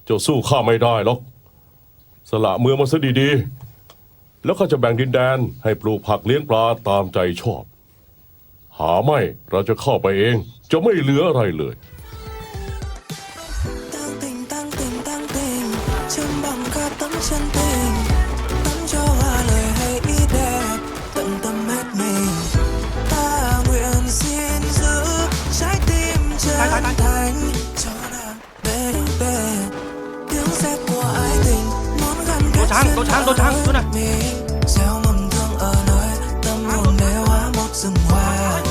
เจ้าสู้ข้าไม่ได้หรอกสละเมืองมาซะดีๆแล้วข้าจะแบ่งดินแดนให้ปลูกผักเลี้ยงปลาตามใจชอบหาไม่เราจะเข้าไปเองจะไม่เหลืออะไรเลย chân tình tắm cho hoa lời hay ý đẹp tận tâm hết mình ta nguyện xin giữ trái tim chân thành cho nàng baby tiếng sét của ái tình muốn gắn kết giữa mình gieo mầm thương ở nơi tâm hồn để hóa một rừng hoa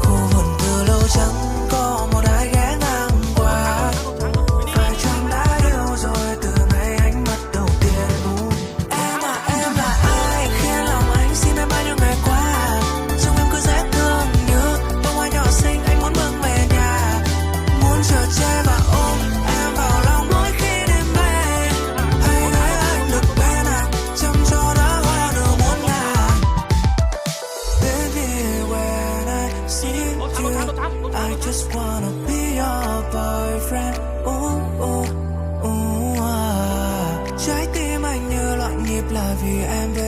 khu vườn từ lâu chẳng có một ai ghé ngang qua phải chăng đã yêu rồi từ ngày ánh mắt đầu tiên em là ai khiến lòng anh xin em bao nhiêu ngày qua trông em cứ dễ thương như bông hoa nhỏ xinh anh muốn bưng về nhà muốn chở che và ôm em vào lòng mỗi khi đêm về hãy để anh được bên nàng chăm cho đóa hoa nở muôn ngàn baby when I see you I just wanna be your boyfriend trái tim anh như loạn nhịp là vì em về